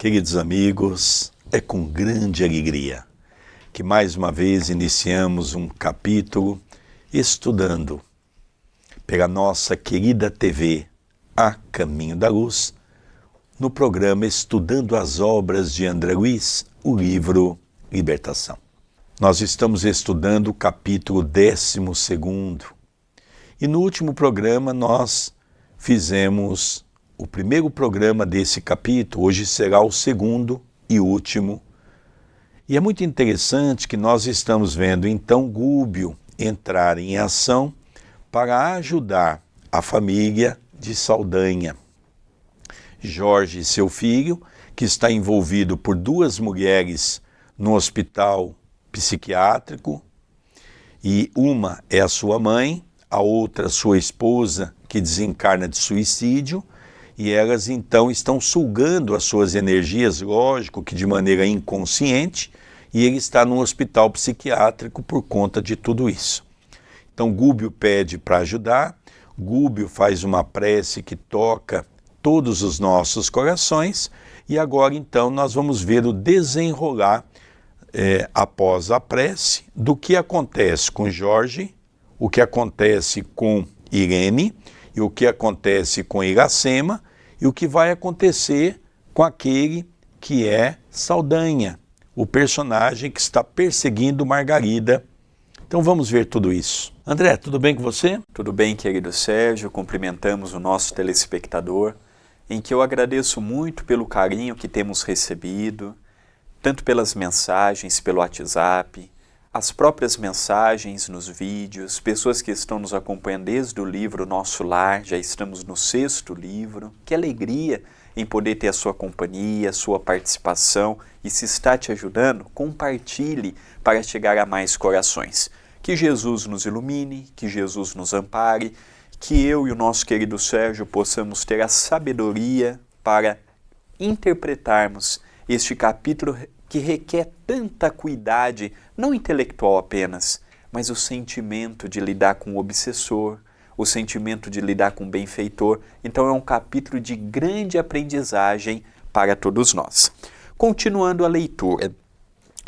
Queridos amigos, é com grande alegria que mais uma vez iniciamos um capítulo estudando pela nossa querida TV, A Caminho da Luz, no programa Estudando as Obras de André Luiz, o livro Libertação. Nós estamos estudando o capítulo 12º e no último programa nós fizemos o primeiro programa desse capítulo, hoje será o segundo e último. E é muito interessante que nós estamos vendo então Gúbio entrar em ação para ajudar a família de Saldanha. Jorge, seu filho, que está envolvido por 2 mulheres no hospital psiquiátrico, e uma é a sua mãe, a outra sua esposa, que desencarna de suicídio, e elas então estão sugando as suas energias, lógico que de maneira inconsciente, e ele está no hospital psiquiátrico por conta de tudo isso. Então Gúbio pede para ajudar, Gúbio faz uma prece que toca todos os nossos corações, e agora então nós vamos ver o desenrolar, após a prece, do que acontece com Jorge, o que acontece com Irene, e o que acontece com Iracema, e o que vai acontecer com aquele que é Saldanha, o personagem que está perseguindo Margarida. Então vamos ver tudo isso. André, tudo bem com você? Tudo bem, querido Sérgio, cumprimentamos o nosso telespectador, em que eu agradeço muito pelo carinho que temos recebido, tanto pelas mensagens pelo WhatsApp, as próprias mensagens nos vídeos, pessoas que estão nos acompanhando desde o livro Nosso Lar, já estamos no 6º livro. Que alegria em poder ter a sua companhia, a sua participação, e se está te ajudando, compartilhe para chegar a mais corações. Que Jesus nos ilumine, que Jesus nos ampare, que eu e o nosso querido Sérgio possamos ter a sabedoria para interpretarmos este capítulo que requer tanta cuidade, não intelectual apenas, mas o sentimento de lidar com o obsessor, o sentimento de lidar com o benfeitor. Então é um capítulo de grande aprendizagem para todos nós. Continuando a leitura,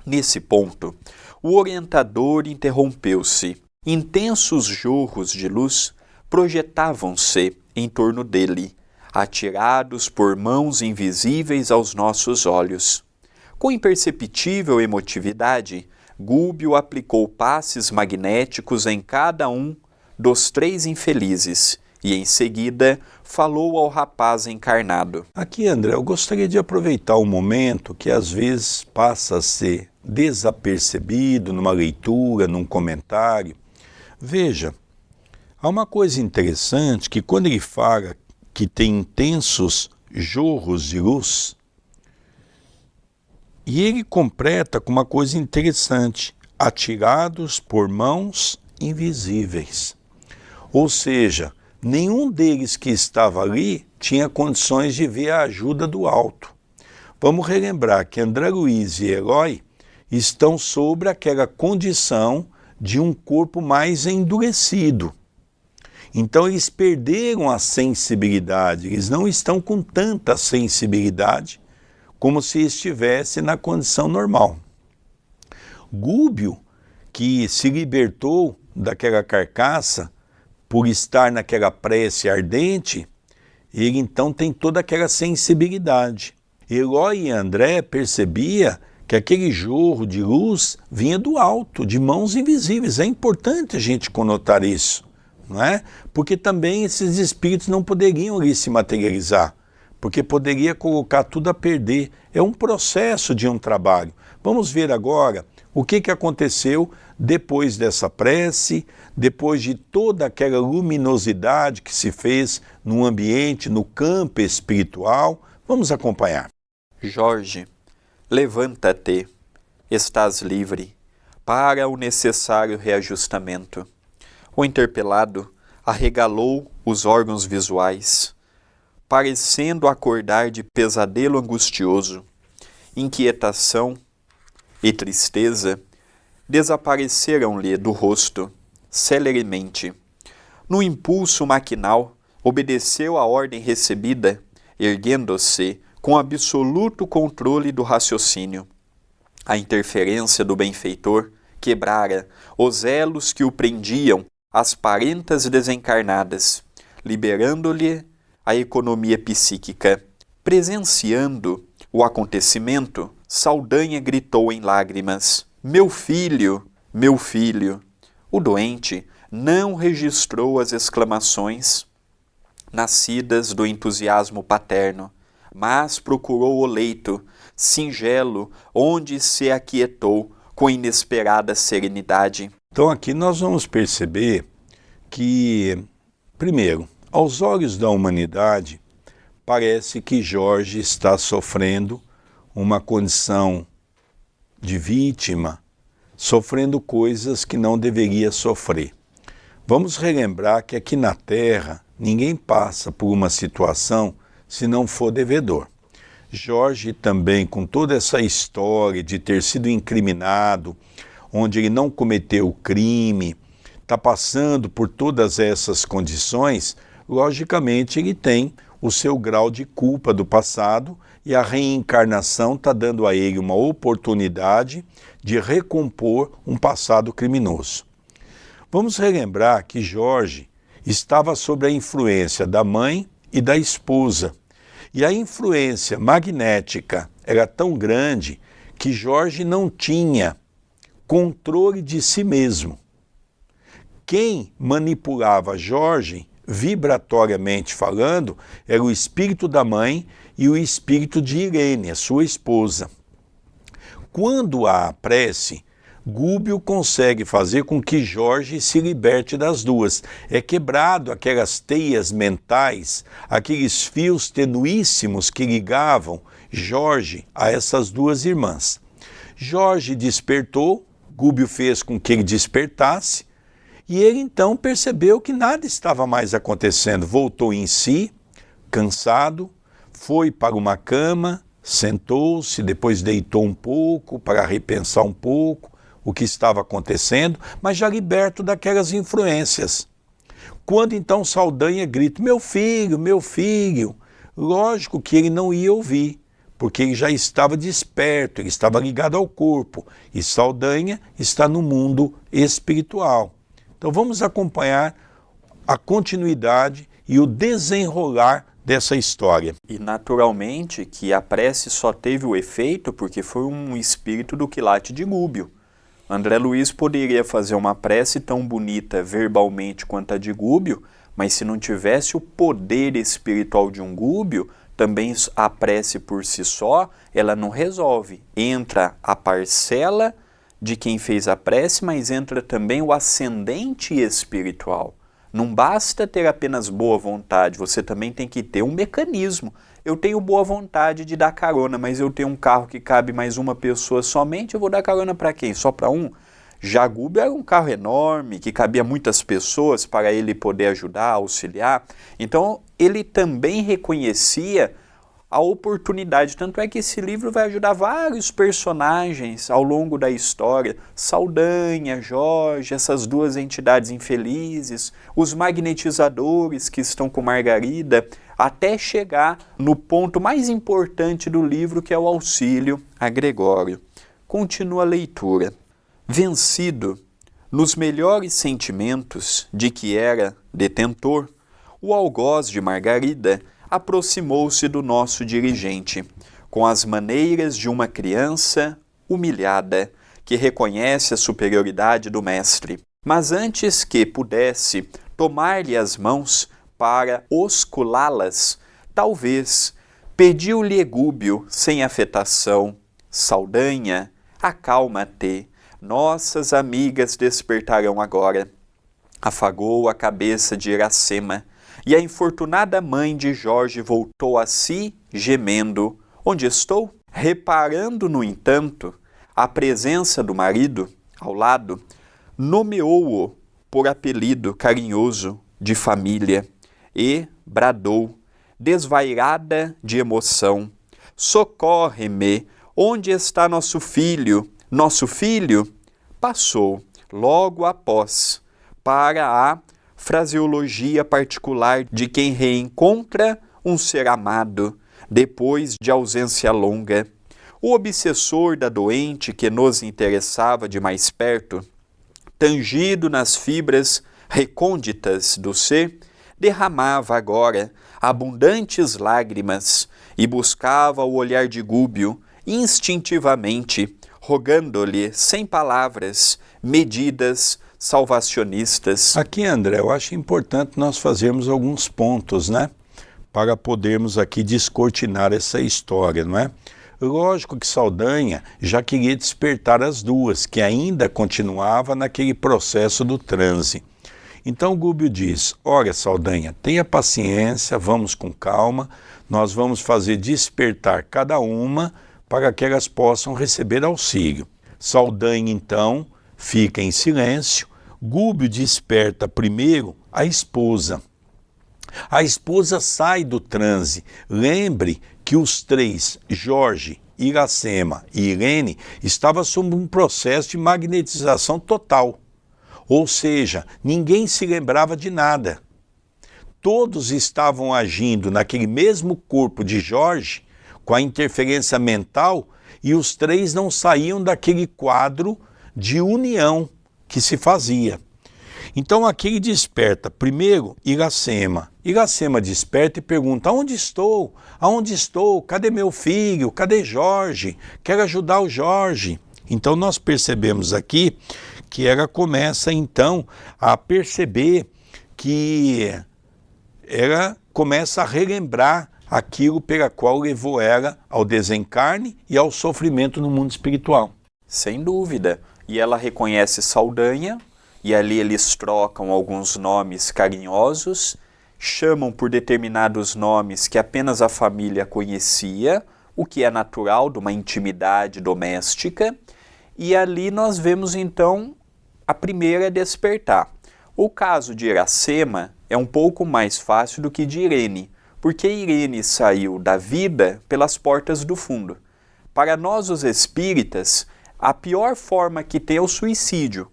nesse ponto, o orientador interrompeu-se. Intensos jorros de luz projetavam-se em torno dele, atirados por mãos invisíveis aos nossos olhos. Com imperceptível emotividade, Gúbio aplicou passes magnéticos em cada um dos 3 infelizes e, em seguida, falou ao rapaz encarnado. Aqui, André, eu gostaria de aproveitar um momento que às vezes passa a ser desapercebido numa leitura, num comentário. Veja, há uma coisa interessante que quando ele fala que tem intensos jorros de luz, e ele completa com uma coisa interessante, atirados por mãos invisíveis. Ou seja, nenhum deles que estava ali tinha condições de ver a ajuda do alto. Vamos relembrar que André Luiz e Eloy estão sobre aquela condição de um corpo mais endurecido. Então eles perderam a sensibilidade, eles não estão com tanta sensibilidade como se estivesse na condição normal. Gúbio, que se libertou daquela carcaça por estar naquela prece ardente, ele então tem toda aquela sensibilidade. Eloy e André percebia que aquele jorro de luz vinha do alto, de mãos invisíveis. É importante a gente conotar isso, não é? Porque também esses espíritos não poderiam ali se materializar, porque poderia colocar tudo a perder. É um processo de um trabalho. Vamos ver agora o que aconteceu depois dessa prece, depois de toda aquela luminosidade que se fez no ambiente, no campo espiritual. Vamos acompanhar. Jorge, levanta-te, estás livre para o necessário reajustamento. O interpelado arregalou os órgãos visuais, parecendo acordar de pesadelo angustioso. Inquietação e tristeza desapareceram-lhe do rosto, celeremente. No impulso maquinal, obedeceu à ordem recebida, erguendo-se com absoluto controle do raciocínio. A interferência do benfeitor quebrara os elos que o prendiam às parentas desencarnadas, liberando-lhe a economia psíquica. Presenciando o acontecimento, Saldanha gritou em lágrimas: meu filho, meu filho! O doente não registrou as exclamações nascidas do entusiasmo paterno, mas procurou o leito singelo, onde se aquietou com inesperada serenidade. Então aqui nós vamos perceber que, primeiro, aos olhos da humanidade, parece que Jorge está sofrendo uma condição de vítima, sofrendo coisas que não deveria sofrer. Vamos relembrar que aqui na Terra, ninguém passa por uma situação se não for devedor. Jorge também, com toda essa história de ter sido incriminado, onde ele não cometeu crime, está passando por todas essas condições, logicamente ele tem o seu grau de culpa do passado e a reencarnação está dando a ele uma oportunidade de recompor um passado criminoso. Vamos relembrar que Jorge estava sob a influência da mãe e da esposa. E a influência magnética era tão grande que Jorge não tinha controle de si mesmo. Quem manipulava Jorge, vibratoriamente falando, era o espírito da mãe e o espírito de Irene, a sua esposa. Quando há a prece, Gúbio consegue fazer com que Jorge se liberte das duas. É quebrado aquelas teias mentais, aqueles fios tenuíssimos que ligavam Jorge a essas duas irmãs. Jorge despertou, Gúbio fez com que ele despertasse, e ele então percebeu que nada estava mais acontecendo. Voltou em si, cansado, foi para uma cama, sentou-se, depois deitou um pouco para repensar um pouco o que estava acontecendo, mas já liberto daquelas influências. Quando então Saldanha grita: meu filho, meu filho, lógico que ele não ia ouvir, porque ele já estava desperto, ele estava ligado ao corpo, e Saldanha está no mundo espiritual. Então vamos acompanhar a continuidade e o desenrolar dessa história. E naturalmente que a prece só teve o efeito porque foi um espírito do quilate de Gúbio. André Luiz poderia fazer uma prece tão bonita verbalmente quanto a de Gúbio, mas se não tivesse o poder espiritual de um Gúbio, também a prece por si só, ela não resolve. Entra a parcela de quem fez a prece, mas entra também o ascendente espiritual. Não basta ter apenas boa vontade, você também tem que ter um mecanismo. Eu tenho boa vontade de dar carona, mas eu tenho um carro que cabe mais uma pessoa somente, eu vou dar carona para quem? Só para um? Já Gúbio era um carro enorme, que cabia muitas pessoas para ele poder ajudar, auxiliar. Então, ele também reconhecia a oportunidade. Tanto é que esse livro vai ajudar vários personagens ao longo da história. Saldanha, Jorge, essas duas entidades infelizes, os magnetizadores que estão com Margarida, até chegar no ponto mais importante do livro, que é o auxílio a Gregório. Continua a leitura. Vencido nos melhores sentimentos de que era detentor, o algoz de Margarida aproximou-se do nosso dirigente, com as maneiras de uma criança humilhada, que reconhece a superioridade do mestre. Mas antes que pudesse tomar-lhe as mãos para osculá-las, talvez pediu-lhe Gúbio sem afetação: Saldanha, acalma-te, nossas amigas despertarão agora. Afagou a cabeça de Iracema, e a infortunada mãe de Jorge voltou a si, gemendo: onde estou? Reparando, no entanto, a presença do marido ao lado, nomeou-o por apelido carinhoso de família e bradou, desvairada de emoção: socorre-me, onde está nosso filho? Nosso filho passou logo após para a fraseologia particular de quem reencontra um ser amado, depois de ausência longa. O obsessor da doente que nos interessava de mais perto, tangido nas fibras recônditas do ser, derramava agora abundantes lágrimas e buscava o olhar de Gúbio instintivamente, rogando-lhe, sem palavras, medidas salvacionistas. Aqui, André, eu acho importante nós fazermos alguns pontos, né? Para podermos aqui descortinar essa história, não é? Lógico que Saldanha já queria despertar as duas, que ainda continuava naquele processo do transe. Então Gúbio diz: olha, Saldanha, tenha paciência, vamos com calma, nós vamos fazer despertar cada uma para que elas possam receber auxílio. Saldanha, então, fica em silêncio. Gúbio desperta primeiro a esposa. A esposa sai do transe. Lembre que os três, Jorge, Iracema e Irene, estavam sob um processo de magnetização total. Ou seja, ninguém se lembrava de nada. Todos estavam agindo naquele mesmo corpo de Jorge, com a interferência mental, e os três não saíam daquele quadro de união que se fazia. Então aqui ele desperta primeiro Iracema. Iracema desperta e pergunta: aonde estou? Aonde estou? Cadê meu filho? Cadê Jorge? Quero ajudar o Jorge. Então nós percebemos aqui que ela começa então a perceber que ela começa a relembrar aquilo pela qual levou ela ao desencarne e ao sofrimento no mundo espiritual. Sem dúvida. E ela reconhece Saldanha, e ali eles trocam alguns nomes carinhosos, chamam por determinados nomes que apenas a família conhecia, o que é natural de uma intimidade doméstica, e ali nós vemos então a primeira despertar. O caso de Iracema é um pouco mais fácil do que de Irene, porque Irene saiu da vida pelas portas do fundo. Para nós os espíritas, a pior forma que tem é o suicídio.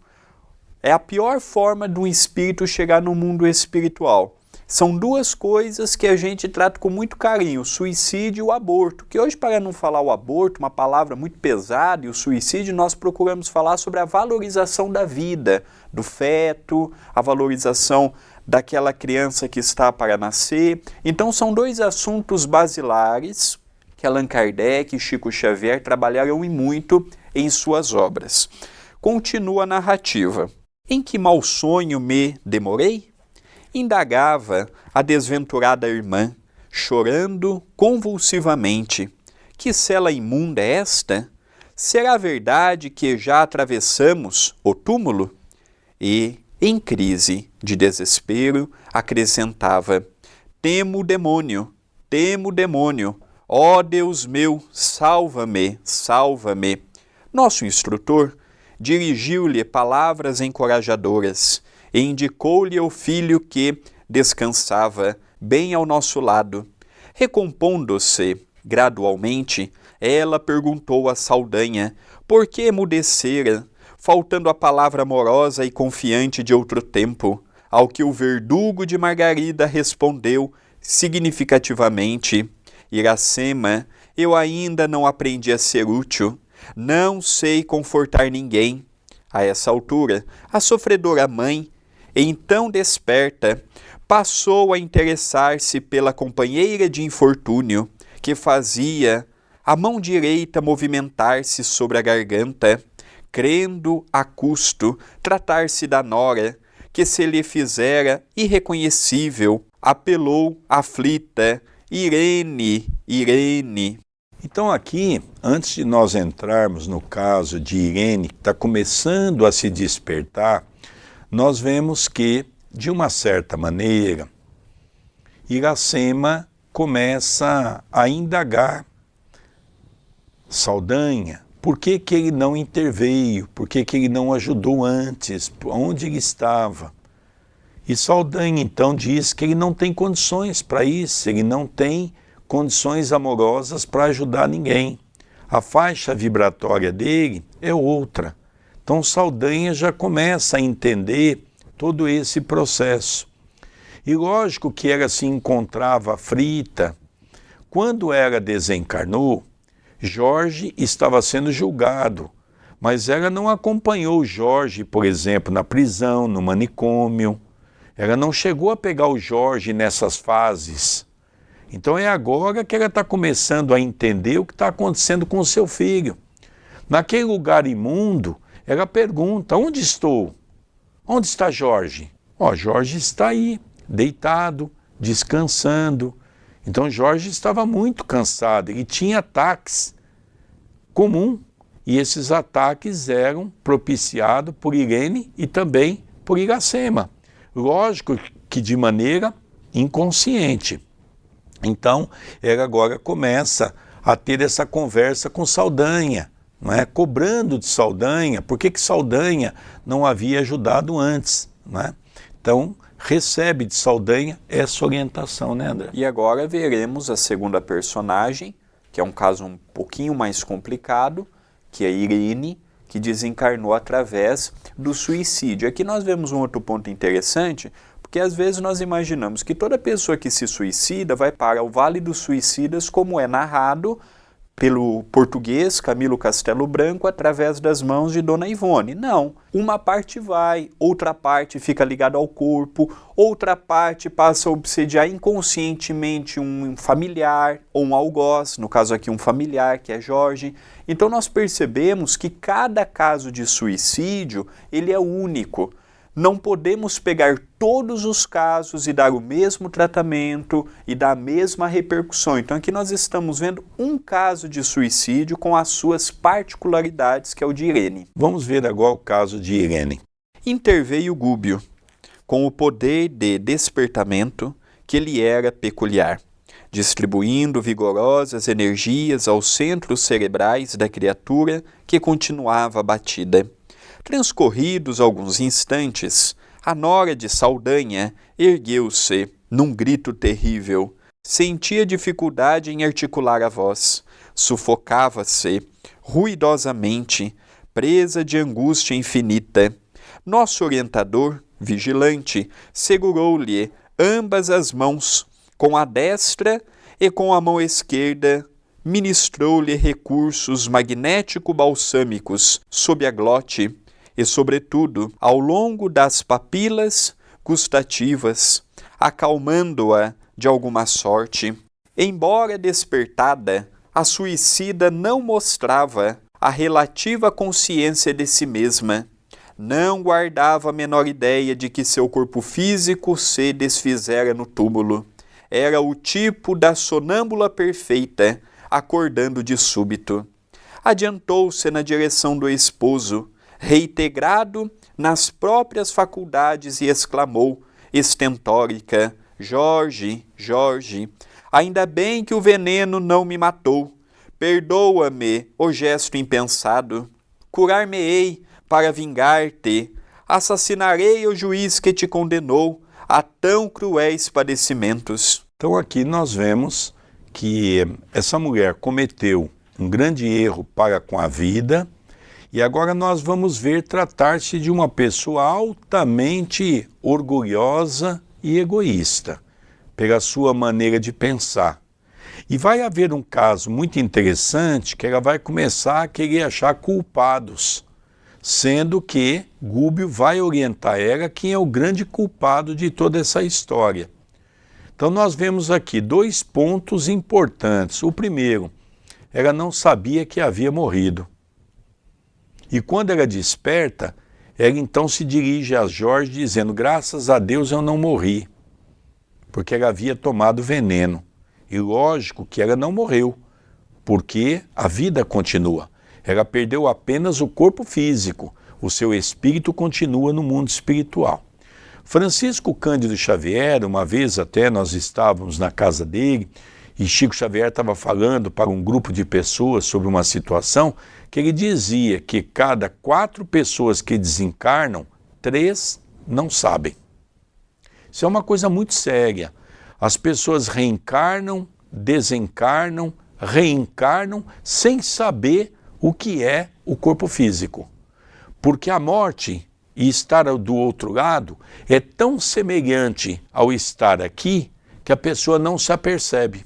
É a pior forma de um espírito chegar no mundo espiritual. São duas coisas que a gente trata com muito carinho, o suicídio e o aborto. Que hoje, para não falar o aborto, uma palavra muito pesada, e o suicídio, nós procuramos falar sobre a valorização da vida, do feto, a valorização daquela criança que está para nascer. Então são dois assuntos basilares que Allan Kardec e Chico Xavier trabalharam e muito em suas obras. Continua a narrativa. Em que mau sonho me demorei? Indagava a desventurada irmã, chorando convulsivamente. Que cela imunda é esta? Será verdade que já atravessamos o túmulo? E, em crise de desespero, acrescentava: temo o demônio, temo o demônio. Ó Deus meu, salva-me, salva-me. Nosso instrutor dirigiu-lhe palavras encorajadoras e indicou-lhe o filho que descansava bem ao nosso lado. Recompondo-se gradualmente, ela perguntou a Saldanha por que emudecera, faltando a palavra amorosa e confiante de outro tempo, ao que o verdugo de Margarida respondeu significativamente: Iracema, eu ainda não aprendi a ser útil, não sei confortar ninguém. A essa altura, a sofredora mãe, então desperta, passou a interessar-se pela companheira de infortúnio, que fazia a mão direita movimentar-se sobre a garganta, crendo a custo tratar-se da nora, que se lhe fizera irreconhecível, apelou aflita: Irene, Irene. Então aqui, antes de nós entrarmos no caso de Irene, que está começando a se despertar, nós vemos que, de uma certa maneira, Iracema começa a indagar Saldanha, por que que ele não interveio, por que que ele não ajudou antes, onde ele estava. E Saldanha então diz que ele não tem condições para isso, ele não tem condições amorosas para ajudar ninguém. A faixa vibratória dele é outra. Então Saldanha já começa a entender todo esse processo. E lógico que ela se encontrava aflita Quando ela desencarnou, Jorge estava sendo julgado, mas ela não acompanhou Jorge, por exemplo, na prisão, no manicômio. Ela não chegou a pegar o Jorge nessas fases. Então é agora que ela está começando a entender o que está acontecendo com o seu filho. Naquele lugar imundo, ela pergunta: onde estou? Onde está Jorge? Jorge está aí, deitado, descansando. Então Jorge estava muito cansado, ele tinha ataques comuns. E esses ataques eram propiciados por Irene e também por Iracema. Lógico que de maneira inconsciente. Então, ela agora começa a ter essa conversa com Saldanha, não é? Cobrando de Saldanha, por que Saldanha não havia ajudado antes, não é? Então, recebe de Saldanha essa orientação, né, André? E agora veremos a segunda personagem, que é um caso um pouquinho mais complicado, que é Irene, que desencarnou através do suicídio. Aqui nós vemos um outro ponto interessante, porque às vezes nós imaginamos que toda pessoa que se suicida vai para o Vale dos Suicidas, como é narrado pelo português Camilo Castelo Branco através das mãos de Dona Ivone. Não, uma parte vai, outra parte fica ligada ao corpo, outra parte passa a obsediar inconscientemente um familiar ou um algoz, no caso aqui um familiar, que é Jorge. Então nós percebemos que cada caso de suicídio, ele é único. Não podemos pegar todos os casos e dar o mesmo tratamento e dar a mesma repercussão. Então aqui nós estamos vendo um caso de suicídio com as suas particularidades, que é o de Irene. Vamos ver agora o caso de Irene. Interveio Gúbio, com o poder de despertamento que lhe era peculiar, distribuindo vigorosas energias aos centros cerebrais da criatura que continuava abatida. Transcorridos alguns instantes, a nora de Saldanha ergueu-se num grito terrível. Sentia dificuldade em articular a voz. Sufocava-se, ruidosamente, presa de angústia infinita. Nosso orientador, vigilante, segurou-lhe ambas as mãos. Com a destra e com a mão esquerda, ministrou-lhe recursos magnético-balsâmicos sob a glote, e, sobretudo, ao longo das papilas gustativas, acalmando-a de alguma sorte. Embora despertada, a suicida não mostrava a relativa consciência de si mesma. Não guardava a menor ideia de que seu corpo físico se desfizera no túmulo. Era o tipo da sonâmbula perfeita, acordando de súbito. Adiantou-se na direção do esposo, reintegrado nas próprias faculdades, e exclamou, estentórica: Jorge, Jorge, ainda bem que o veneno não me matou. Perdoa-me o gesto impensado. Curar-me-ei para vingar-te. Assassinarei o juiz que te condenou a tão cruéis padecimentos. Então aqui nós vemos que essa mulher cometeu um grande erro para com a vida. E agora nós vamos ver tratar-se de uma pessoa altamente orgulhosa e egoísta, pela sua maneira de pensar. E vai haver um caso muito interessante que ela vai começar a querer achar culpados, sendo que Gúbio vai orientar ela quem é o grande culpado de toda essa história. Então nós vemos aqui dois pontos importantes. O primeiro, ela não sabia que havia morrido. E quando ela desperta, ela então se dirige a Jorge dizendo: graças a Deus eu não morri, porque ela havia tomado veneno. E lógico que ela não morreu, porque a vida continua. Ela perdeu apenas o corpo físico, o seu espírito continua no mundo espiritual. Francisco Cândido Xavier, uma vez até nós estávamos na casa dele, e Chico Xavier estava falando para um grupo de pessoas sobre uma situação que ele dizia que cada 4 pessoas que desencarnam, 3 não sabem. Isso é uma coisa muito séria. As pessoas reencarnam, desencarnam, reencarnam sem saber o que é o corpo físico. Porque a morte e estar do outro lado é tão semelhante ao estar aqui que a pessoa não se apercebe.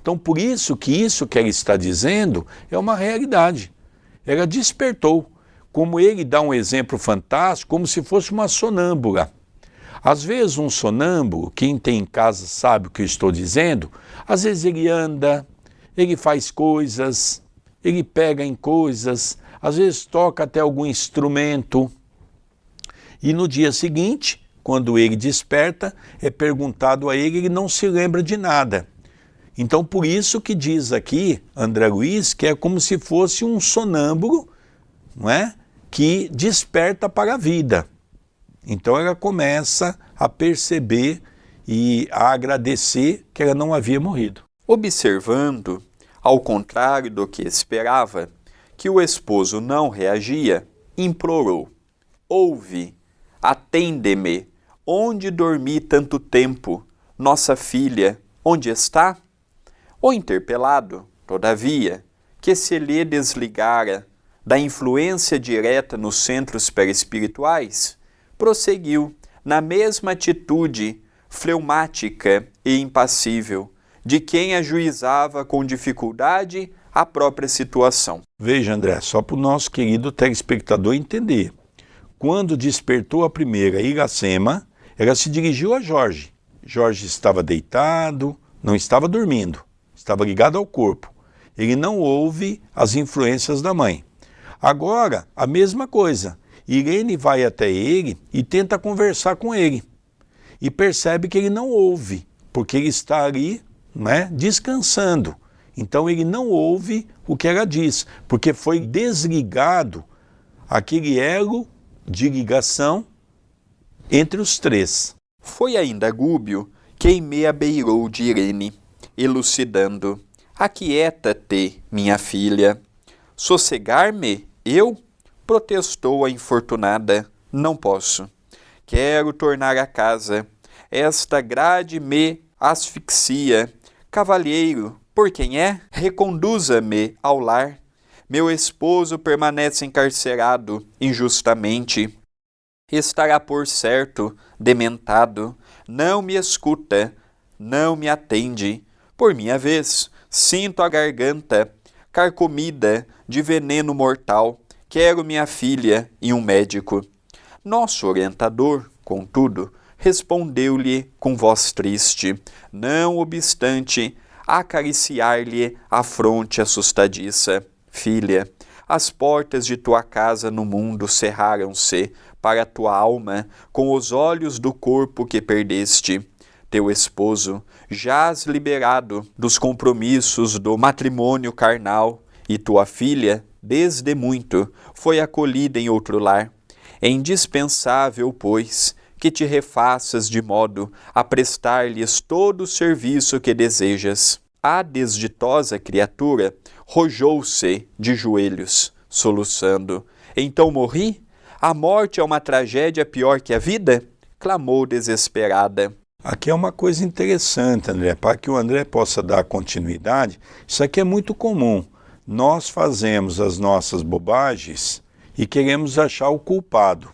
Então, por isso que ela está dizendo é uma realidade. Ela despertou. Como ele dá um exemplo fantástico, como se fosse uma sonâmbula. Às vezes um sonâmbulo, quem tem em casa sabe o que eu estou dizendo, às vezes ele anda, ele faz coisas, ele pega em coisas, às vezes toca até algum instrumento. E no dia seguinte, quando ele desperta, é perguntado a ele, ele não se lembra de nada. Então por isso que diz aqui, André Luiz, que é como se fosse um sonâmbulo, não é? Que desperta para a vida. Então ela começa a perceber e a agradecer que ela não havia morrido. Observando, ao contrário do que esperava, que o esposo não reagia, implorou: ouve, atende-me, onde dormi tanto tempo? Nossa filha, onde está? O interpelado, todavia, que se lhe desligara da influência direta nos centros perispirituais, prosseguiu na mesma atitude fleumática e impassível de quem ajuizava com dificuldade a própria situação. Veja, André, só para o nosso querido telespectador entender. Quando despertou a primeira Iracema, ela se dirigiu a Jorge. Jorge estava deitado, não estava dormindo, estava ligado ao corpo. Ele não ouve as influências da mãe. Agora, a mesma coisa. Irene vai até ele e tenta conversar com ele. E percebe que ele não ouve, porque ele está ali, né, descansando. Então ele não ouve o que ela diz, porque foi desligado aquele elo de ligação entre os três. Foi ainda Gúbio quem me abeirou de Irene, elucidando: aquieta-te, minha filha. Sossegar-me, eu? Protestou a infortunada: não posso. Quero tornar a casa. Esta grade me asfixia. Cavalheiro, por quem é? Reconduza-me ao lar. Meu esposo permanece encarcerado injustamente. Estará por certo dementado. Não me escuta, não me atende. Por minha vez, sinto a garganta carcomida de veneno mortal. Quero minha filha e um médico. Nosso orientador, contudo, respondeu-lhe com voz triste, não obstante acariciar-lhe a fronte assustadiça: filha, as portas de tua casa no mundo cerraram-se para tua alma com os olhos do corpo que perdeste. Teu esposo jaz liberado dos compromissos do matrimônio carnal, e tua filha, desde muito, foi acolhida em outro lar. É indispensável, pois, que te refaças de modo a prestar-lhes todo o serviço que desejas. A desditosa criatura rojou-se de joelhos, soluçando: então morri? A morte é uma tragédia pior que a vida? Clamou desesperada. Aqui é uma coisa interessante, André, para que o André possa dar continuidade. Isso aqui é muito comum. Nós fazemos as nossas bobagens e queremos achar o culpado.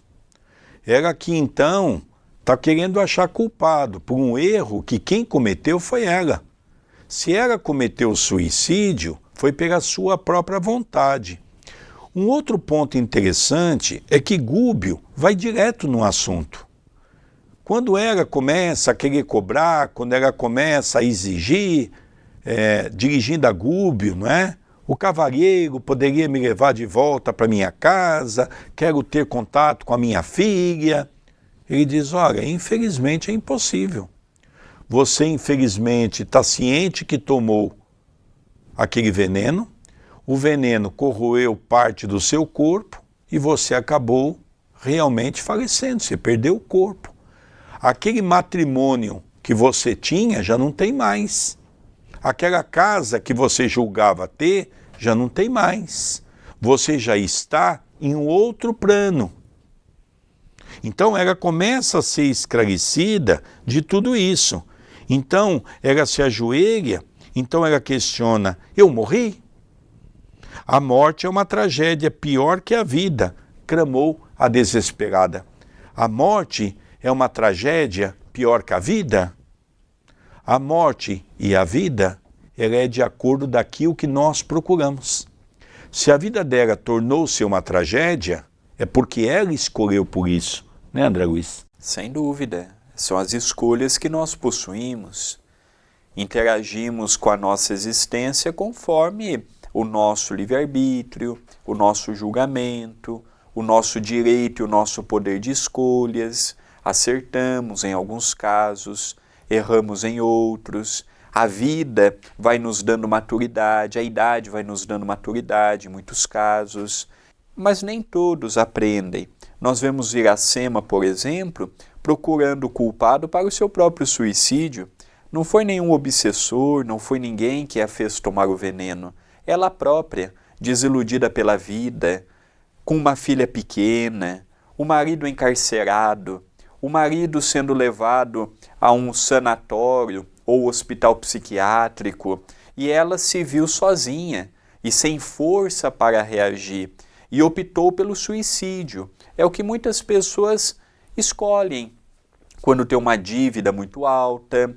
Ela aqui, então, está querendo achar culpado por um erro que quem cometeu foi ela. Se ela cometeu suicídio, foi pela sua própria vontade. Um outro ponto interessante é que Gúbio vai direto no assunto. Quando ela começa a querer cobrar, quando ela começa a exigir, dirigindo a Gúbio, não é? O cavalheiro poderia me levar de volta para minha casa, quero ter contato com a minha filha. Ele diz, olha, infelizmente é impossível. Você, infelizmente, está ciente que tomou aquele veneno, o veneno corroeu parte do seu corpo e você acabou realmente falecendo, você perdeu o corpo. Aquele matrimônio que você tinha já não tem mais. Aquela casa que você julgava ter já não tem mais. Você já está em um outro plano. Então ela começa a ser esclarecida de tudo isso. Então ela se ajoelha, então ela questiona, eu morri? A morte é uma tragédia pior que a vida, clamou a desesperada. A morte é uma tragédia pior que a vida? A morte e a vida ela é de acordo daquilo que nós procuramos. Se a vida dela tornou-se uma tragédia, é porque ela escolheu por isso, né, André Luiz? Sem dúvida, são as escolhas que nós possuímos. Interagimos com a nossa existência conforme o nosso livre-arbítrio, o nosso julgamento, o nosso direito e o nosso poder de escolhas. Acertamos em alguns casos, erramos em outros. A vida vai nos dando maturidade, a idade vai nos dando maturidade em muitos casos, mas nem todos aprendem. Nós vemos Iracema, por exemplo, procurando o culpado para o seu próprio suicídio. Não foi nenhum obsessor, não foi ninguém que a fez tomar o veneno. Ela própria, desiludida pela vida, com uma filha pequena, o marido encarcerado, o marido sendo levado a um sanatório ou hospital psiquiátrico, e ela se viu sozinha e sem força para reagir, e optou pelo suicídio. É o que muitas pessoas escolhem quando tem uma dívida muito alta,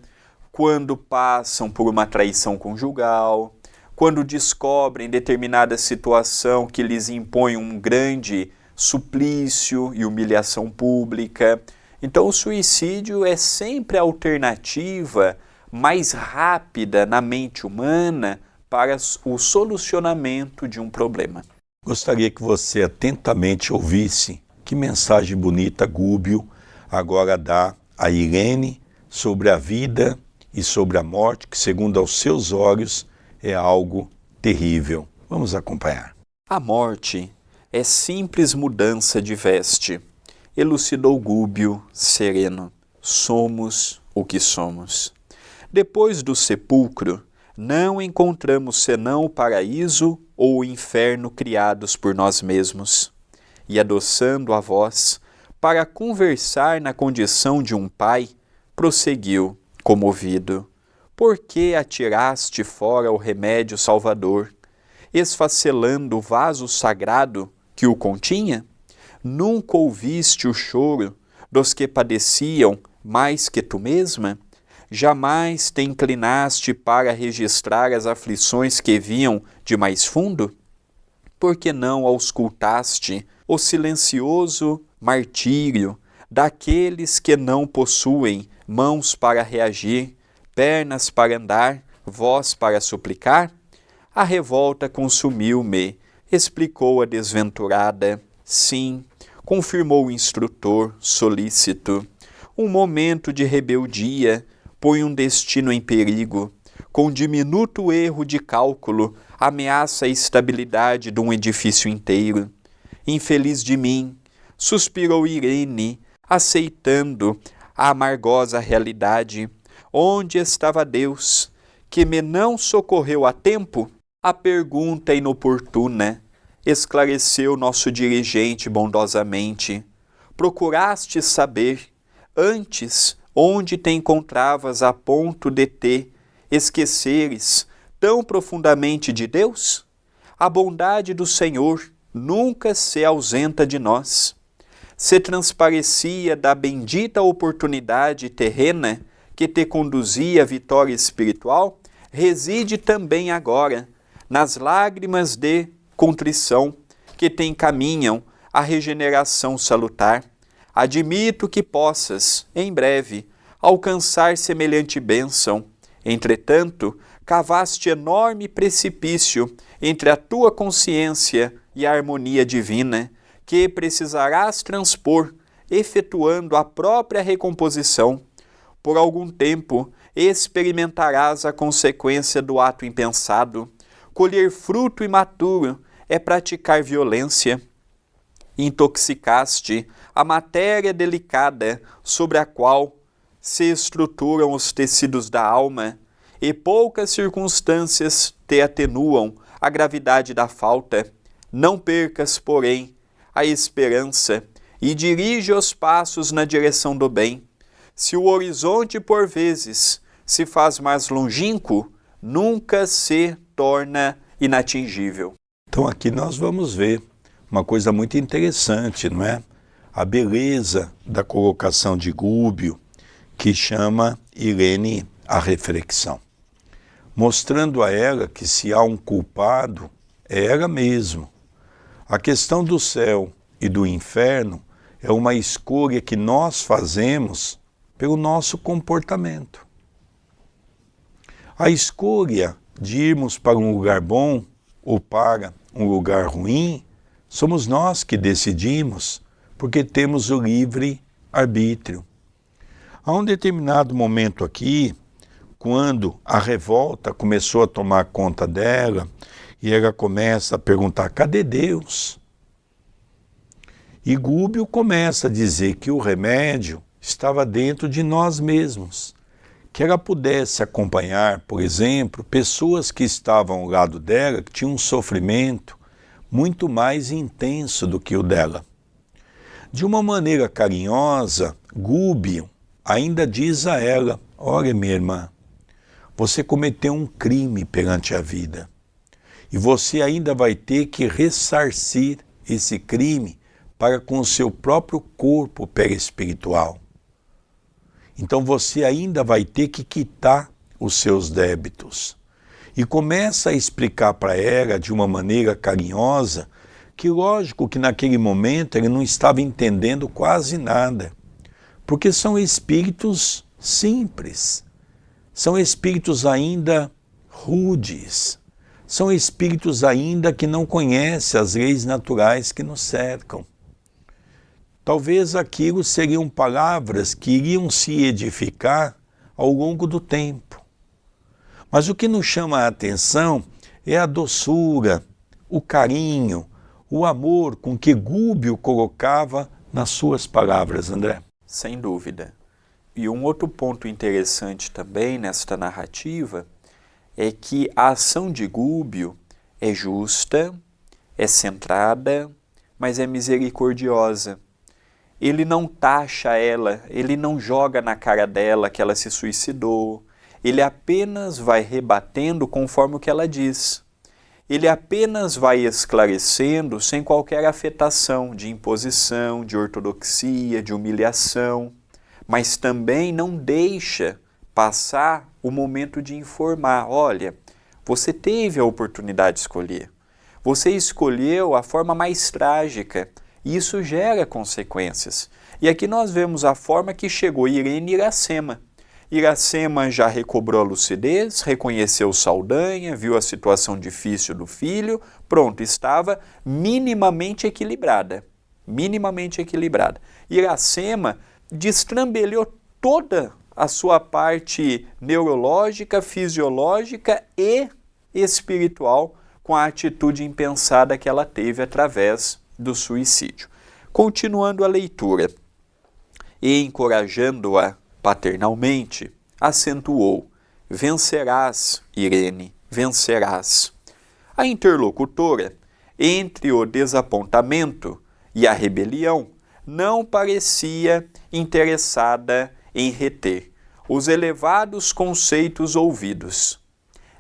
quando passam por uma traição conjugal, quando descobrem determinada situação que lhes impõe um grande suplício e humilhação pública. Então o suicídio é sempre a alternativa mais rápida na mente humana para o solucionamento de um problema. Gostaria que você atentamente ouvisse que mensagem bonita Gúbio agora dá a Irene sobre a vida e sobre a morte, que segundo aos seus olhos é algo terrível. Vamos acompanhar. A morte é simples mudança de veste, elucidou Gúbio sereno. Somos o que somos. Depois do sepulcro, não encontramos senão o paraíso ou o inferno criados por nós mesmos. E adoçando a voz, para conversar na condição de um pai, prosseguiu, comovido: por que atiraste fora o remédio salvador, esfacelando o vaso sagrado que o continha? Nunca ouviste o choro dos que padeciam mais que tu mesma? Jamais te inclinaste para registrar as aflições que vinham de mais fundo? Por que não auscultaste o silencioso martírio daqueles que não possuem mãos para reagir, pernas para andar, voz para suplicar? A revolta consumiu-me, explicou a desventurada. Sim, confirmou o instrutor, solícito. Um momento de rebeldia põe um destino em perigo. Com diminuto erro de cálculo, ameaça a estabilidade de um edifício inteiro. Infeliz de mim, suspirou Irene, aceitando a amargosa realidade. Onde estava Deus, que me não socorreu a tempo? A pergunta inoportuna esclareceu nosso dirigente bondosamente. Procuraste saber, antes, onde te encontravas a ponto de te esqueceres tão profundamente de Deus? A bondade do Senhor nunca se ausenta de nós. Se transparecia da bendita oportunidade terrena que te conduzia à vitória espiritual, reside também agora nas lágrimas de contrição que te encaminham à regeneração salutar. Admito que possas, em breve, alcançar semelhante bênção. Entretanto, cavaste enorme precipício entre a tua consciência e a harmonia divina, que precisarás transpor, efetuando a própria recomposição. Por algum tempo, experimentarás a consequência do ato impensado. Colher fruto imaturo é praticar violência. Intoxicaste a matéria delicada sobre a qual se estruturam os tecidos da alma, e poucas circunstâncias te atenuam a gravidade da falta. Não percas, porém, a esperança e dirige os passos na direção do bem. Se o horizonte, por vezes, se faz mais longínquo, nunca se torna inatingível. Então aqui nós vamos ver uma coisa muito interessante, não é? A beleza da colocação de Gúbio, que chama Irene à reflexão. mostrando a ela que se há um culpado, é ela mesmo. A questão do céu e do inferno é uma escolha que nós fazemos pelo nosso comportamento. A escolha de irmos para um lugar bom ou para um lugar ruim, somos nós que decidimos, porque temos o livre arbítrio. Há um determinado momento aqui, quando a revolta começou a tomar conta dela, e ela começa a perguntar, cadê Deus? E Gúbio começa a dizer que o remédio estava dentro de nós mesmos. Que ela pudesse acompanhar, por exemplo, pessoas que estavam ao lado dela, que tinham um sofrimento muito mais intenso do que o dela. De uma maneira carinhosa, Gúbio ainda diz a ela, olha minha irmã, você cometeu um crime perante a vida. E você ainda vai ter que ressarcir esse crime para com o seu próprio corpo perispiritual. Então você ainda vai ter que quitar os seus débitos. E começa a explicar para ela de uma maneira carinhosa que lógico que naquele momento ele não estava entendendo quase nada. Porque são espíritos simples, são espíritos ainda rudes, são espíritos ainda que não conhecem as leis naturais que nos cercam. Talvez aquilo seriam palavras que iriam se edificar ao longo do tempo. Mas o que nos chama a atenção é a doçura, o carinho, o amor com que Gúbio colocava nas suas palavras, André. Sem dúvida. E um outro ponto interessante também nesta narrativa é que a ação de Gúbio é justa, é centrada, mas é misericordiosa. Ele não taxa ela, ele não joga na cara dela que ela se suicidou, ele apenas vai rebatendo conforme o que ela diz. Ele apenas vai esclarecendo sem qualquer afetação de imposição, de ortodoxia, de humilhação, mas também não deixa passar o momento de informar. Olha, você teve a oportunidade de escolher. Você escolheu a forma mais trágica e isso gera consequências. E aqui nós vemos a forma que chegou Irene e Iracema. Iracema já recobrou a lucidez, reconheceu Saldanha, viu a situação difícil do filho, pronto, estava minimamente equilibrada. Minimamente equilibrada. Iracema destrambelhou toda a sua parte neurológica, fisiológica e espiritual com a atitude impensada que ela teve através do suicídio. Continuando a leitura, e encorajando-a paternalmente, acentuou, vencerás, Irene, vencerás. A interlocutora, entre o desapontamento e a rebelião, não parecia interessada em reter os elevados conceitos ouvidos,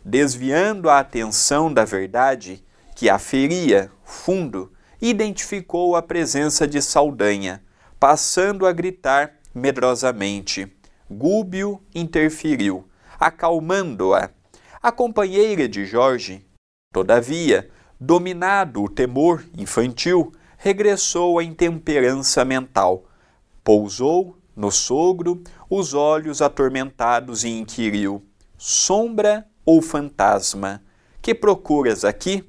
desviando a atenção da verdade que a feria fundo, identificou a presença de Saldanha, passando a gritar medrosamente. Gúbio interferiu, acalmando-a. A companheira de Jorge, todavia, dominado o temor infantil, regressou à intemperança mental. Pousou no sogro os olhos atormentados e inquiriu: sombra ou fantasma? Que procuras aqui?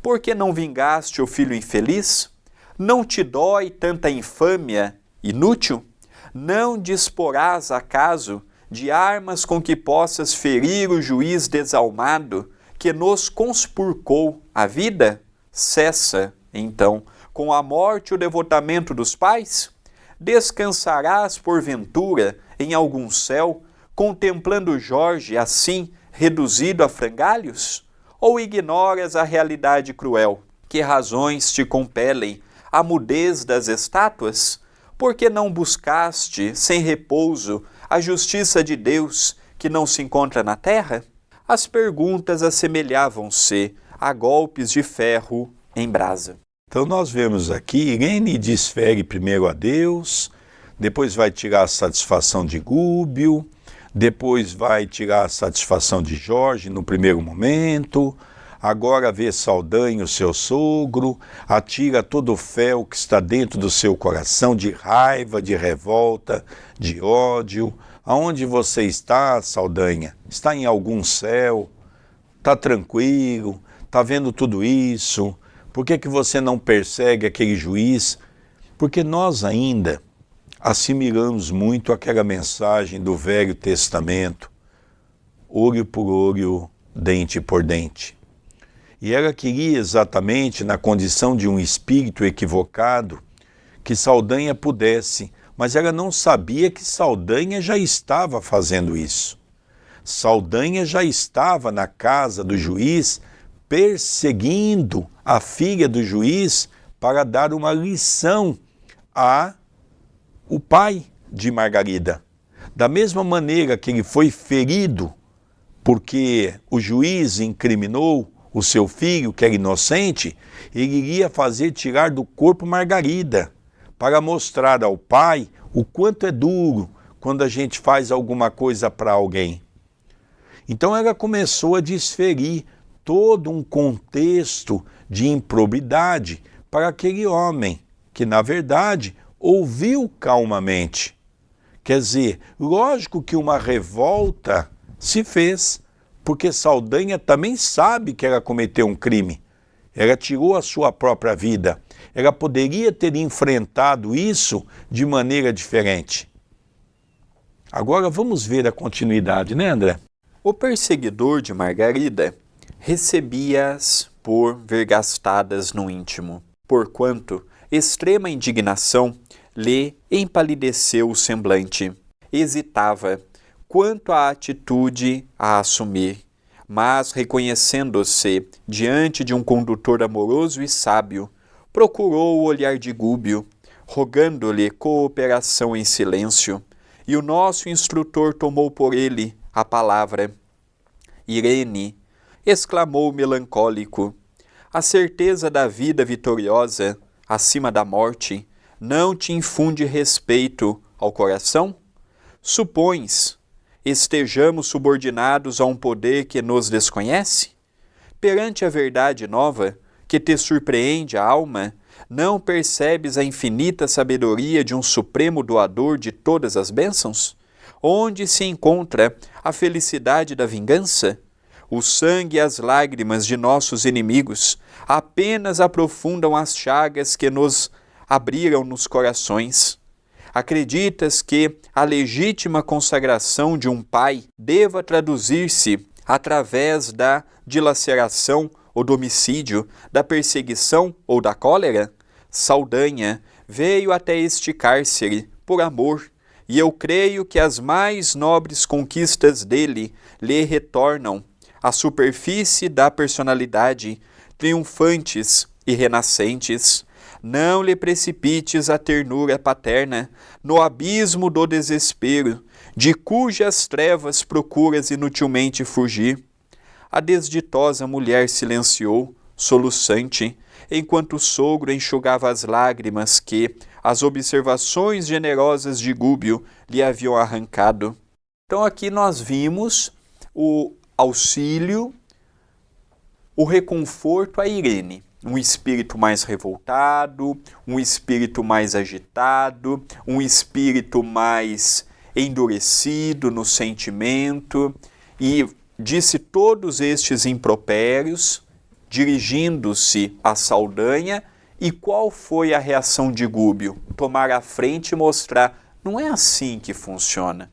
Por que não vingaste o filho infeliz? Não te dói tanta infâmia inútil? Não disporás, acaso, de armas com que possas ferir o juiz desalmado que nos conspurcou a vida? Cessa, então, com a morte o devotamento dos pais? Descansarás, porventura, em algum céu, contemplando Jorge assim reduzido a frangalhos? Ou ignoras a realidade cruel? Que razões te compelem a mudez das estátuas? Por que não buscaste, sem repouso, a justiça de Deus que não se encontra na terra? As perguntas assemelhavam-se a golpes de ferro em brasa. Então nós vemos aqui, Irene desfere primeiro a Deus, depois vai tirar a satisfação de Gúbio, depois vai tirar a satisfação de Jorge no primeiro momento, agora vê Saldanha, o seu sogro, atira todo o fel que está dentro do seu coração de raiva, de revolta, de ódio. Aonde você está, Saldanha? Está em algum céu? Está tranquilo? Está vendo tudo isso? Por que você não persegue aquele juiz? Porque nós ainda assimilamos muito aquela mensagem do Velho Testamento, olho por olho, dente por dente. E ela queria exatamente, na condição de um espírito equivocado, que Saldanha pudesse, mas ela não sabia que Saldanha já estava fazendo isso. Saldanha já estava na casa do juiz, perseguindo a filha do juiz para dar uma lição ao pai de Margarida. Da mesma maneira que ele foi ferido porque o juiz incriminou o seu filho, que era inocente, ele iria fazer tirar do corpo Margarida, para mostrar ao pai o quanto é duro quando a gente faz alguma coisa para alguém. Então ela começou a desferir todo um contexto de improbidade para aquele homem, que na verdade ouviu calmamente. Quer dizer, lógico que uma revolta se fez, porque Saldanha também sabe que ela cometeu um crime. Ela tirou a sua própria vida. Ela poderia ter enfrentado isso de maneira diferente. Agora vamos ver a continuidade, né, André? O perseguidor de Margarida recebia-as por vergastadas no íntimo, porquanto extrema indignação lhe empalideceu o semblante. Hesitava quanto à atitude a assumir, mas reconhecendo-se diante de um condutor amoroso e sábio, procurou o olhar de Gúbio, rogando-lhe cooperação em silêncio, e o nosso instrutor tomou por ele a palavra. Irene, exclamou melancólico, a certeza da vida vitoriosa, acima da morte, não te infunde respeito ao coração? Supões estejamos subordinados a um poder que nos desconhece? Perante a verdade nova, que te surpreende a alma, não percebes a infinita sabedoria de um supremo doador de todas as bênçãos? Onde se encontra a felicidade da vingança? O sangue e as lágrimas de nossos inimigos apenas aprofundam as chagas que nos abriram nos corações. Acreditas que a legítima consagração de um pai deva traduzir-se através da dilaceração ou do homicídio, da perseguição ou da cólera? Saldanha veio até este cárcere por amor, e eu creio que as mais nobres conquistas dele lhe retornam à superfície da personalidade, triunfantes e renascentes. Não lhe precipites a ternura paterna no abismo do desespero, de cujas trevas procuras inutilmente fugir. A desditosa mulher silenciou, soluçante, enquanto o sogro enxugava as lágrimas que as observações generosas de Gúbio lhe haviam arrancado. Então aqui nós vimos o auxílio, o reconforto a Irene. Um espírito mais revoltado, um espírito mais agitado, um espírito mais endurecido no sentimento, e disse todos estes impropérios, dirigindo-se a Saldanha. E qual foi a reação de Gúbio? Tomar a frente e mostrar, não é assim que funciona.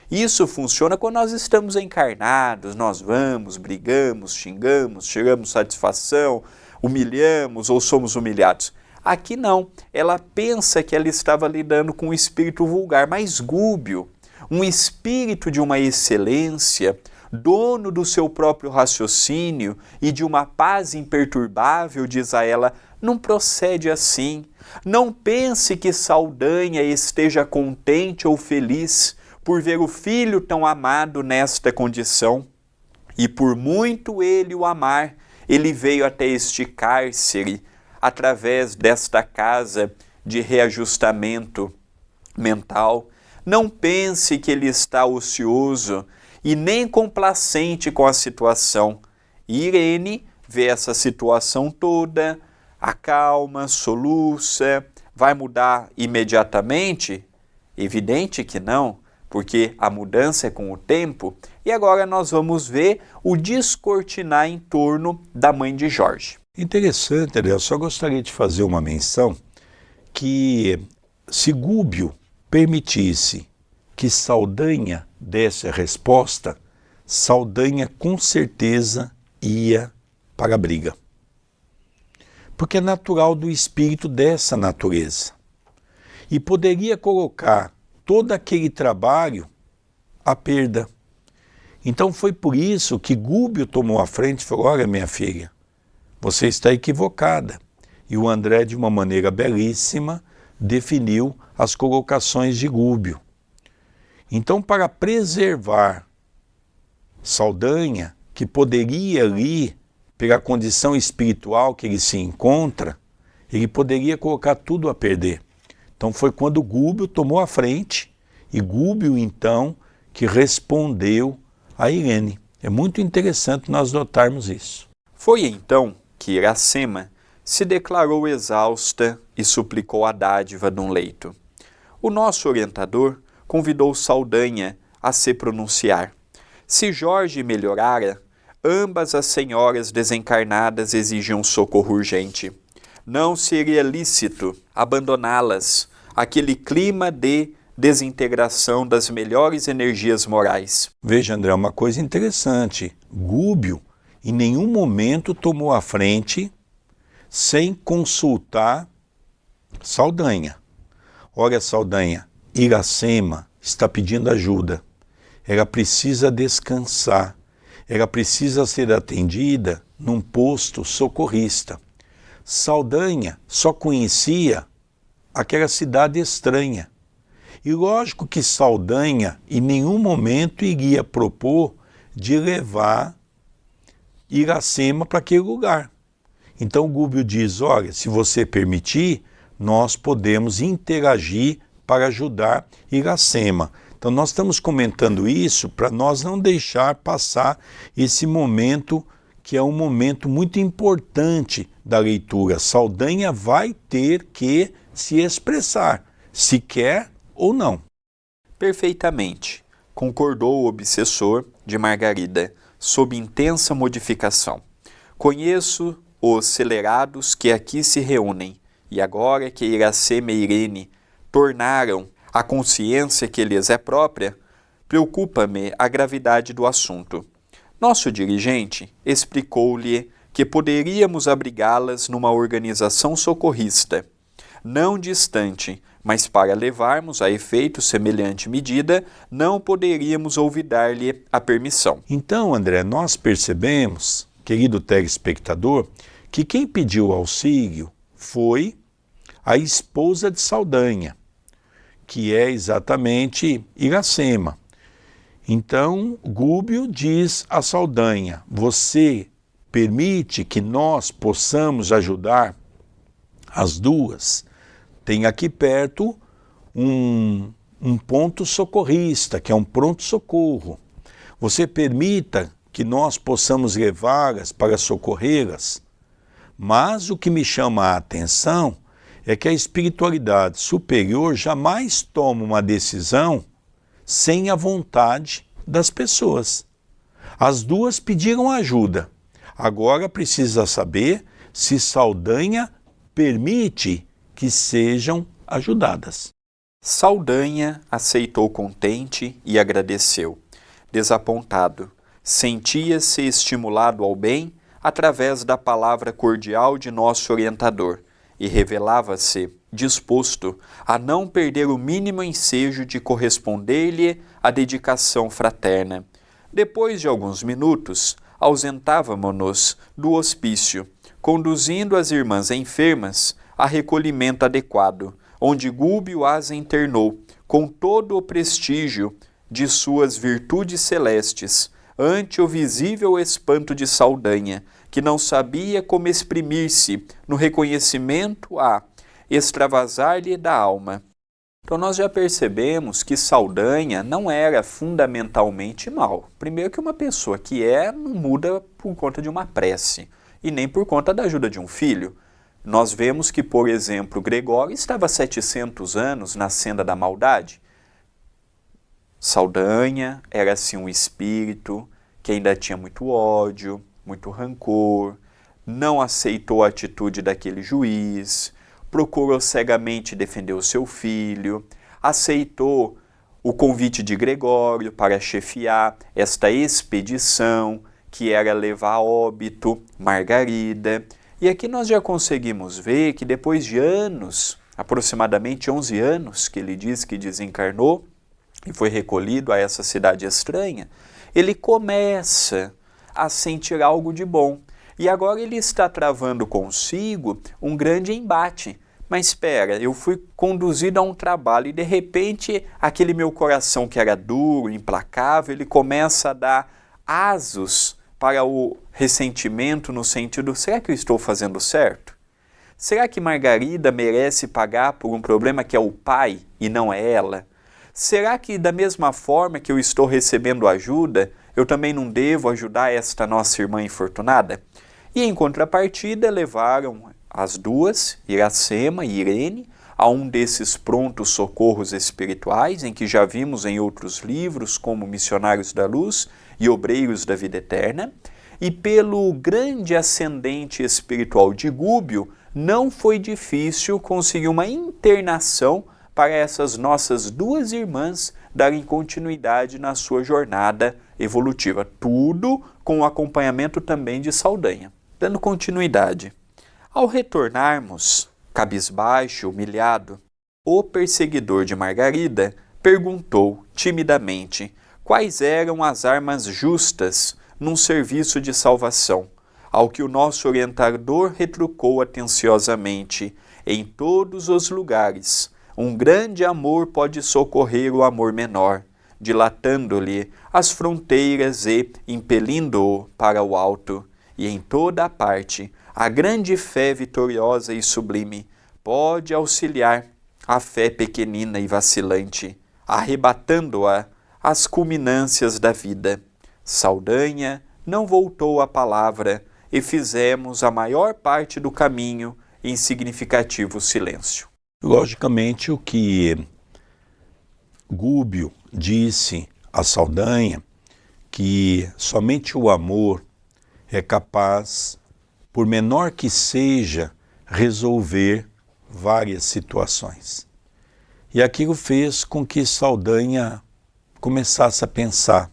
Isso funciona quando nós estamos encarnados, nós vamos, brigamos, xingamos, tiramos satisfação, humilhamos ou somos humilhados. Aqui não, ela pensa que ela estava lidando com um espírito vulgar, mas Gúbio, um espírito de uma excelência, dono do seu próprio raciocínio e de uma paz imperturbável, diz a ela, não procede assim. Não pense que Saldanha esteja contente ou feliz por ver o filho tão amado nesta condição. E por muito ele o amar, ele veio até este cárcere, através desta casa de reajustamento mental, Não pense que ele está ocioso e nem complacente com a situação. Irene vê essa situação toda, acalma, soluça, vai mudar imediatamente? Evidente que não, porque a mudança é com o tempo. E agora nós vamos ver o descortinar em torno da mãe de Jorge. Interessante, André, eu só gostaria de fazer uma menção que se Gúbio permitisse que Saldanha desse a resposta, Saldanha com certeza ia para a briga. Porque é natural do espírito dessa natureza. E poderia colocar todo aquele trabalho à perda. Então foi por isso que Gúbio tomou a frente e falou: olha, minha filha, você está equivocada. E o André, de uma maneira belíssima, definiu as colocações de Gúbio. Então, para preservar Saldanha, que poderia ali, pela condição espiritual que ele se encontra, ele poderia colocar tudo a perder. Então foi quando Gúbio tomou a frente, e Gúbio, então, que respondeu a Irene. É muito interessante nós notarmos isso. Foi então que Iracema se declarou exausta e suplicou a dádiva de um leito. O nosso orientador convidou Saldanha a se pronunciar. Se Jorge melhorara, ambas as senhoras desencarnadas exigiam socorro urgente. Não seria lícito abandoná-las àquele clima de desintegração das melhores energias morais. Veja, André, uma coisa interessante. Gúbio em nenhum momento tomou a frente sem consultar Saldanha. Olha, Saldanha, Iracema está pedindo ajuda. Ela precisa descansar. Ela precisa ser atendida num posto socorrista. Saldanha só conhecia aquela cidade estranha. E lógico que Saldanha em nenhum momento iria propor de levar Iracema para aquele lugar. Então Gúbio diz: olha, se você permitir, nós podemos interagir para ajudar Iracema. Então nós estamos comentando isso para nós não deixar passar esse momento, que é um momento muito importante da leitura. Saldanha vai ter que se expressar, se quer ou não. Perfeitamente, concordou o obsessor de Margarida, sob intensa modificação. Conheço os celerados que aqui se reúnem, e agora que Iracema e Irene tornaram a consciência que lhes é própria, preocupa-me a gravidade do assunto. Nosso dirigente explicou-lhe que poderíamos abrigá-las numa organização socorrista, não distante, mas para levarmos a efeito semelhante medida, não poderíamos olvidar-lhe a permissão. Então, André, nós percebemos, querido telespectador, que quem pediu auxílio foi a esposa de Saldanha, que é exatamente Iracema. Então, Gúbio diz a Saldanha: você permite que nós possamos ajudar as duas? Tem aqui perto um ponto socorrista, que é um pronto-socorro. Você permita que nós possamos levá-las para socorrê-las? Mas o que me chama a atenção é que a espiritualidade superior jamais toma uma decisão sem a vontade das pessoas. As duas pediram ajuda. Agora precisa saber se Saldanha permite que sejam ajudadas. Saldanha aceitou contente e agradeceu. Desapontado, sentia-se estimulado ao bem através da palavra cordial de nosso orientador e revelava-se disposto a não perder o mínimo ensejo de corresponder-lhe a dedicação fraterna. Depois de alguns minutos, ausentávamo-nos do hospício, conduzindo as irmãs enfermas a recolhimento adequado, onde Gúbio as internou, com todo o prestígio de suas virtudes celestes, ante o visível espanto de Saldanha, que não sabia como exprimir-se no reconhecimento a extravasar-lhe da alma. Então nós já percebemos que Saldanha não era fundamentalmente mal. Primeiro que uma pessoa que não muda por conta de uma prece e nem por conta da ajuda de um filho. Nós vemos que, por exemplo, Gregório estava há 700 anos na senda da maldade. Saldanha era assim um espírito que ainda tinha muito ódio, muito rancor, não aceitou a atitude daquele juiz, procurou cegamente defender o seu filho, aceitou o convite de Gregório para chefiar esta expedição que era levar a óbito Margarida. E aqui nós já conseguimos ver que depois de anos, aproximadamente 11 anos, que ele diz que desencarnou e foi recolhido a essa cidade estranha, ele começa a sentir algo de bom. E agora ele está travando consigo um grande embate. Mas espera, eu fui conduzido a um trabalho e de repente aquele meu coração que era duro, implacável, ele começa a dar asos para o ressentimento no sentido, será que eu estou fazendo certo? Será que Margarida merece pagar por um problema que é o pai e não é ela? Será que da mesma forma que eu estou recebendo ajuda, eu também não devo ajudar esta nossa irmã infortunada? E em contrapartida levaram as duas, Iracema e Irene, a um desses prontos socorros espirituais, em que já vimos em outros livros, como Missionários da Luz e Obreiros da Vida Eterna, e pelo grande ascendente espiritual de Gúbio, não foi difícil conseguir uma internação para essas nossas duas irmãs darem continuidade na sua jornada evolutiva. Tudo com o acompanhamento também de Saldanha. Dando continuidade. Ao retornarmos, cabisbaixo, humilhado, o perseguidor de Margarida perguntou timidamente quais eram as armas justas num serviço de salvação, ao que o nosso orientador retrucou atenciosamente: em todos os lugares, um grande amor pode socorrer o amor menor, dilatando-lhe as fronteiras e impelindo-o para o alto, e em toda a parte, a grande fé vitoriosa e sublime pode auxiliar a fé pequenina e vacilante, arrebatando-a às culminâncias da vida. Saldanha não voltou a palavra e fizemos a maior parte do caminho em significativo silêncio. Logicamente, o que Gúbio disse a Saldanha, que somente o amor é capaz, por menor que seja, resolver várias situações. E aquilo fez com que Saldanha começasse a pensar,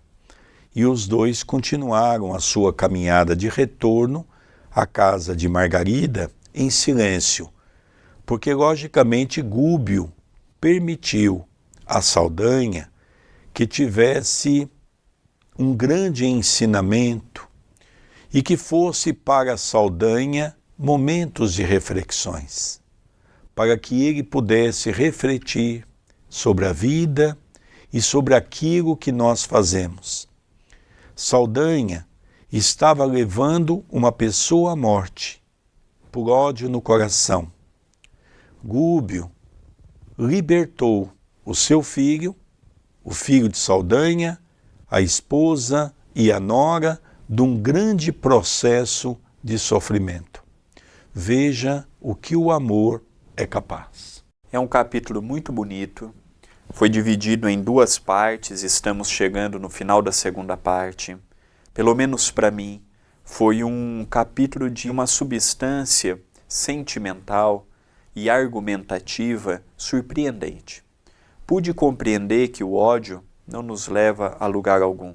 e os dois continuaram a sua caminhada de retorno à casa de Margarida em silêncio, porque logicamente Gúbio permitiu a Saldanha que tivesse um grande ensinamento e que fosse para Saldanha momentos de reflexões, para que ele pudesse refletir sobre a vida e sobre aquilo que nós fazemos. Saldanha estava levando uma pessoa à morte, por ódio no coração. Gúbio libertou o seu filho, o filho de Saldanha, a esposa e a nora, de um grande processo de sofrimento. Veja o que o amor é capaz. É um capítulo muito bonito, foi dividido em duas partes, estamos chegando no final da segunda parte. Pelo menos para mim, foi um capítulo de uma substância sentimental e argumentativa surpreendente. Pude compreender que o ódio não nos leva a lugar algum.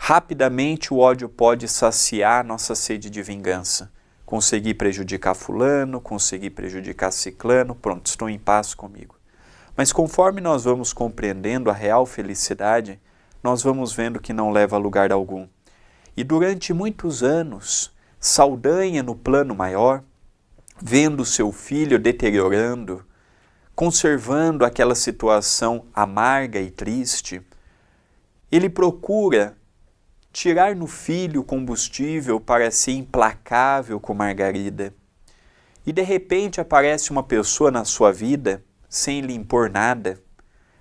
Rapidamente o ódio pode saciar nossa sede de vingança. Consegui prejudicar fulano, consegui prejudicar ciclano, pronto, estou em paz comigo. Mas conforme nós vamos compreendendo a real felicidade, nós vamos vendo que não leva a lugar algum. E durante muitos anos, Saldanha no plano maior, vendo seu filho deteriorando, conservando aquela situação amarga e triste, ele procura tirar no filho combustível para ser implacável com Margarida. E de repente aparece uma pessoa na sua vida, sem lhe impor nada,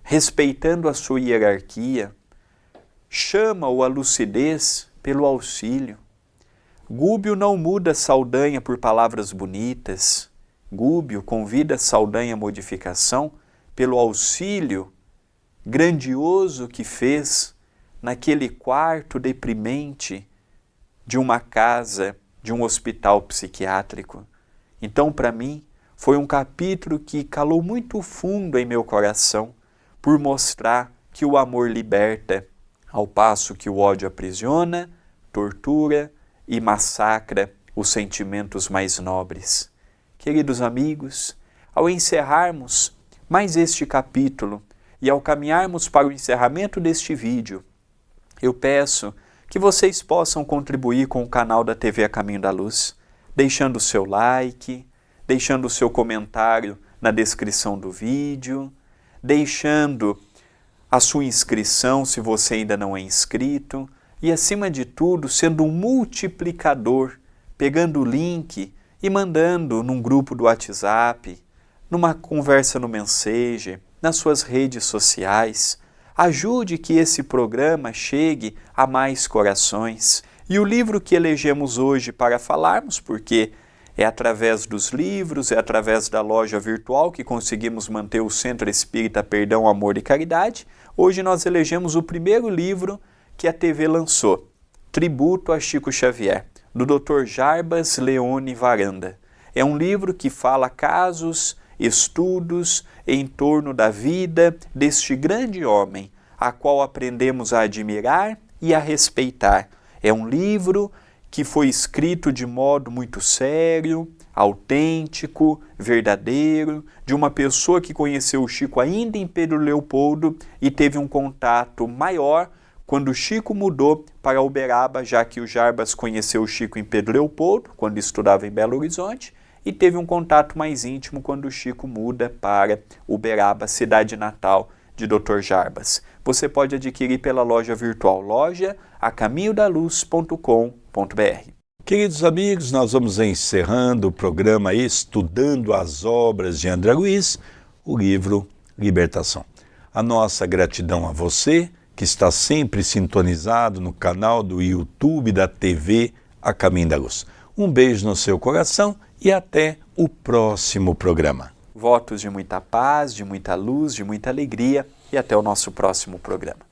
respeitando a sua hierarquia, chama-o à lucidez pelo auxílio. Gúbio não muda Saldanha por palavras bonitas. Gúbio convida Saldanha à modificação pelo auxílio grandioso que fez naquele quarto deprimente de uma casa, de um hospital psiquiátrico. Então, para mim, foi um capítulo que calou muito fundo em meu coração, por mostrar que o amor liberta, ao passo que o ódio aprisiona, tortura e massacra os sentimentos mais nobres. Queridos amigos, ao encerrarmos mais este capítulo e ao caminharmos para o encerramento deste vídeo, eu peço que vocês possam contribuir com o canal da TV A Caminho da Luz, deixando o seu like, deixando o seu comentário na descrição do vídeo, deixando a sua inscrição se você ainda não é inscrito e, acima de tudo, sendo um multiplicador, pegando o link e mandando num grupo do WhatsApp, numa conversa no Messenger, nas suas redes sociais. Ajude que esse programa chegue a mais corações. E o livro que elegemos hoje para falarmos, porque é através dos livros, é através da loja virtual que conseguimos manter o Centro Espírita Perdão, Amor e Caridade. Hoje nós elegemos o primeiro livro que a TV lançou, Tributo a Chico Xavier, do Dr. Jarbas Leone Varanda. É um livro que fala casos, estudos em torno da vida deste grande homem, a qual aprendemos a admirar e a respeitar. É um livro que foi escrito de modo muito sério, autêntico, verdadeiro, de uma pessoa que conheceu o Chico ainda em Pedro Leopoldo e teve um contato maior quando o Chico mudou para Uberaba, já que o Jarbas conheceu o Chico em Pedro Leopoldo, quando estudava em Belo Horizonte, e teve um contato mais íntimo quando o Chico muda para Uberaba, cidade natal de Dr. Jarbas. Você pode adquirir pela loja virtual, loja-acaminhodaluz.com.br. Queridos amigos, nós vamos encerrando o programa Estudando as Obras de André Luiz, o livro Libertação. A nossa gratidão a você, que está sempre sintonizado no canal do YouTube da TV A Caminho da Luz. Um beijo no seu coração e até o próximo programa. Votos de muita paz, de muita luz, de muita alegria e até o nosso próximo programa.